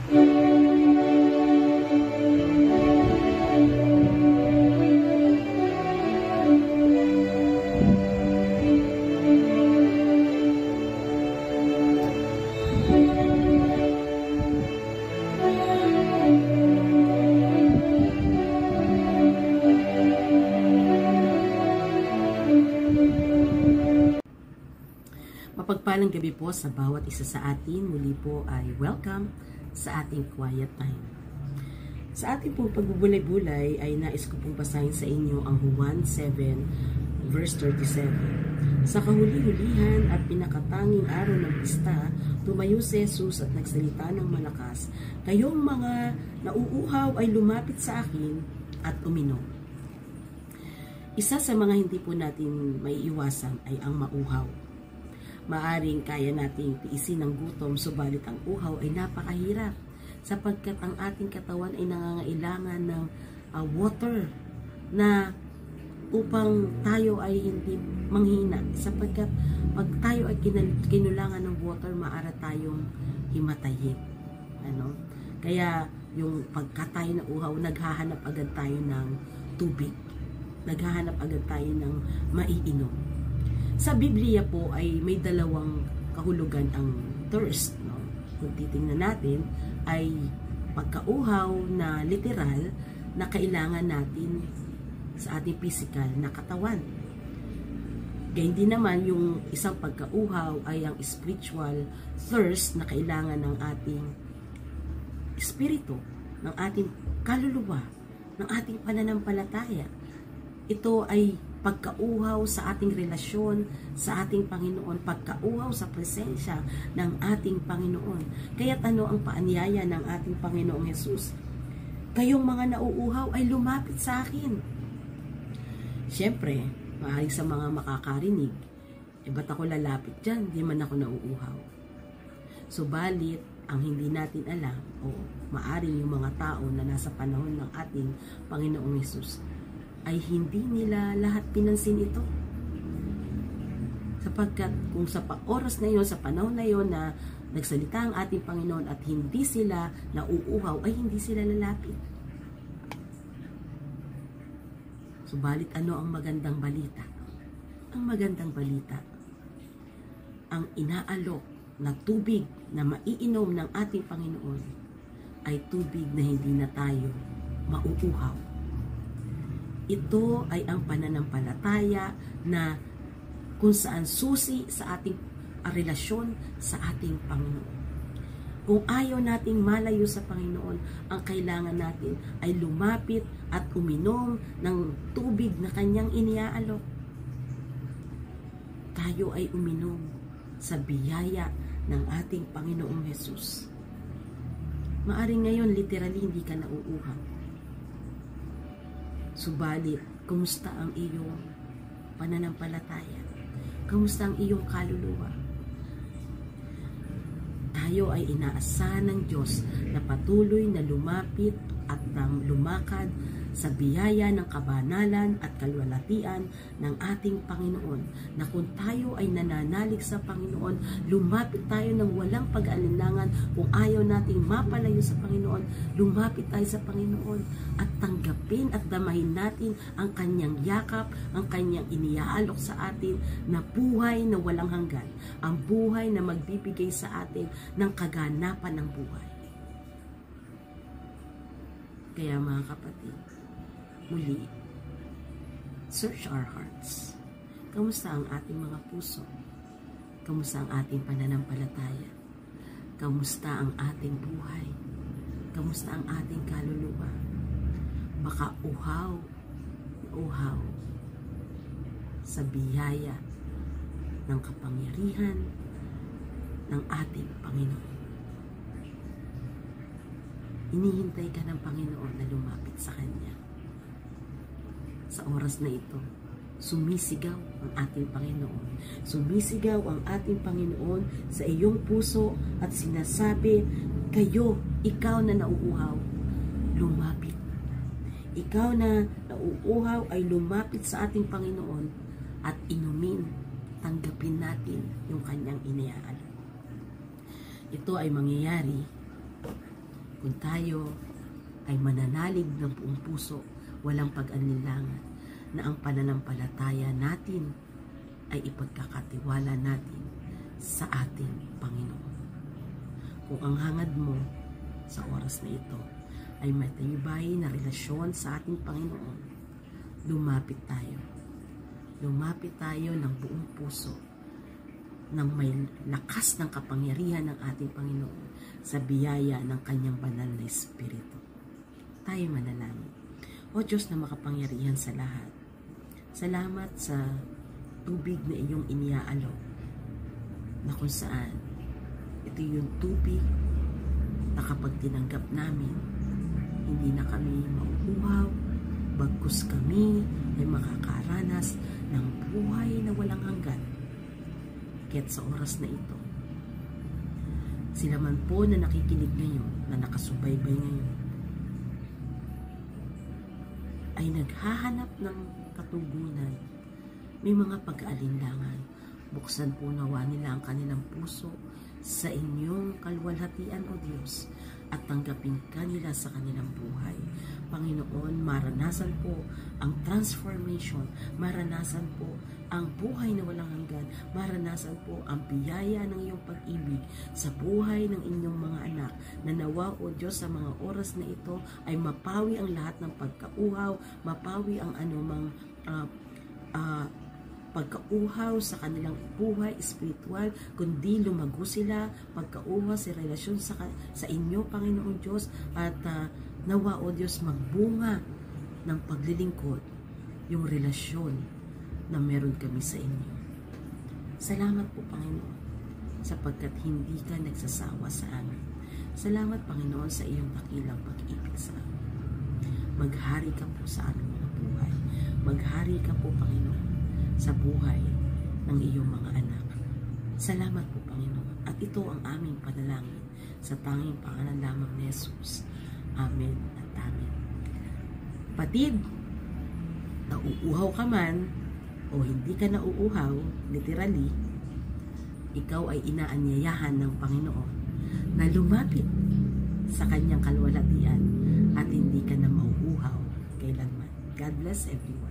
Mapagpalang gabi po sa bawat isa sa atin. Muli po ay welcome sa ating quiet time. Sa ating pong pagbubulay-bulay ay nais ko pong basahin sa inyo ang Juan 7 verse 37. Sa kahuli-hulihan at pinakatanging araw ng pista, tumayo si Jesus at nagsalita ng malakas, "Kayong mga nauuhaw ay lumapit sa akin at uminom." Isa sa mga hindi po natin maiiwasan ay ang mauhaw. Maaring kaya nating tiisin ng gutom, subalit ang uhaw ay napakahirap sapagkat ang ating katawan ay nangangailangan ng water na upang tayo ay hindi manghina, sapagkat pag tayo ay kinulangan ng water, maaari tayong himatayin. Kaya yung pagka tayo na uhaw, naghahanap agad tayo ng tubig, naghahanap agad tayo ng maiinom. Sa Biblia po ay may dalawang kahulugan ang thirst. Kung titingnan natin ay pagkauhaw na literal na kailangan natin sa ating physical na katawan. Kaya hindi naman yung isang pagkauhaw ay ang spiritual thirst na kailangan ng ating espiritu, ng ating kaluluwa, ng ating pananampalataya. Ito ay pagkauhaw sa ating relasyon sa ating Panginoon, pagkauhaw sa presensya ng ating Panginoon. Kaya't ano ang paanyaya ng ating Panginoong Hesus? Kayong mga nauuhaw ay lumapit sa akin. Siyempre, maaaring sa mga makakarinig, ba't ako lalapit dyan? Di man ako nauuhaw. Subalit, ang hindi natin alam, o maaaring yung mga tao na nasa panahon ng ating Panginoong Hesus, ay hindi nila lahat pinansin ito. Sapagkat kung sa oras na yon, sa panahon na yon na nagsalita ang ating Panginoon at hindi sila nauuhaw, ay hindi sila lalapit. Subalit ano ang magandang balita? Ang magandang balita, ang inaalok na tubig na maiinom ng ating Panginoon ay tubig na hindi na tayo mauuhaw. Ito ay ang pananampalataya na kung saan susi sa ating relasyon sa ating Panginoon. Kung ayaw nating malayo sa Panginoon, ang kailangan natin ay lumapit at uminom ng tubig na kanyang iniaalok. Tayo ay uminom sa biyaya ng ating Panginoong Hesus. Maaring ngayon, literally, hindi ka nauuhaw. Subalit, kumusta ang iyong pananampalataya? Kumusta ang iyong kaluluwa? Tayo ay inaasahan ng Diyos na patuloy na lumapit at lumakad sa biyaya ng kabanalan at kalwalatian ng ating Panginoon, na kung tayo ay nananalig sa Panginoon, lumapit tayo ng walang pag-alinlangan. Kung ayaw nating mapalayo sa Panginoon, lumapit tayo sa Panginoon at tanggapin at damahin natin ang kanyang yakap, ang kanyang iniaalok sa atin na buhay na walang hanggan, ang buhay na magbibigay sa atin ng kaganapan ng buhay. Kaya mga kapatid, muli, search our hearts. Kamusta ang ating mga puso? Kamusta ang ating pananampalataya? Kamusta ang ating buhay? Kamusta ang ating kaluluwa? Baka uhaw sa biyaya ng kapangyarihan ng ating Panginoon. Inihintay ka ng Panginoon na lumapit sa Kanya. Sa oras na ito, sumisigaw ang ating Panginoon. Sumisigaw ang ating Panginoon sa iyong puso at sinasabi, ikaw na nauuhaw, lumapit. Ikaw na nauuhaw ay lumapit sa ating Panginoon at inumin, tanggapin natin yung Kanyang iniaalok. Ito ay mangyayari Kung tayo ay mananalig ng buong puso, walang pag-alinlangan, na ang pananampalataya natin ay ipagkakatiwala natin sa ating Panginoon. Kung ang hangad mo sa oras na ito ay matibay na relasyon sa ating Panginoon, lumapit tayo. Lumapit tayo ng buong puso, nang may lakas ng kapangyarihan ng ating Panginoon sa biyaya ng Kanyang banal na Espiritu. Tayo manalangin. O Diyos na makapangyarihan sa lahat, salamat sa tubig na iyong iniaalok, na kung saan ito yung tubig na kapag tinanggap namin, hindi na kami mauuhaw, bagkus kami ay makakaranas ng buhay na walang hanggan. Kaya't sa oras na ito, sila man po na nakikinig ngayon, na nakasubaybay ngayon, ay naghahanap ng katugunan, may mga pag-aalinlangan, buksan po nawa nila ang kanilang puso sa inyong kalwalhatian, O Diyos, at tanggapin kanila sa kanilang buhay. Panginoon, maranasan po ang transformation, maranasan po ang buhay na walang hanggan, maranasan po ang biyaya ng iyong pag-ibig sa buhay ng inyong mga anak, na nawa, O Diyos, sa mga oras na ito ay mapawi ang lahat ng pagkauhaw, mapawi ang anumang pagkauhaw sa kanilang buhay espiritual, kundi lumago sila, pagkauhaw sa relasyon sa inyo, Panginoon Diyos, at nawa, O Diyos, magbunga ng paglilingkod yung relasyon na meron kami sa inyo. Salamat po, Panginoon, sapagkat hindi ka nagsasawa sa amin. Salamat, Panginoon, sa iyong dakilang pag-ibig sa amin. Maghari ka po sa aming mga buhay. Maghari ka po, Panginoon, sa buhay ng iyong mga anak. Salamat po, Panginoon. At ito ang aming panalangin sa tanging pangalan lamang ni Jesus. Amen at amen. Patid, nauuhaw ka man o hindi ka nauuhaw, literally, ikaw ay inaanyayahan ng Panginoon na lumapit sa kanyang kalwalhatian at hindi ka na mauuhaw kailanman. God bless everyone.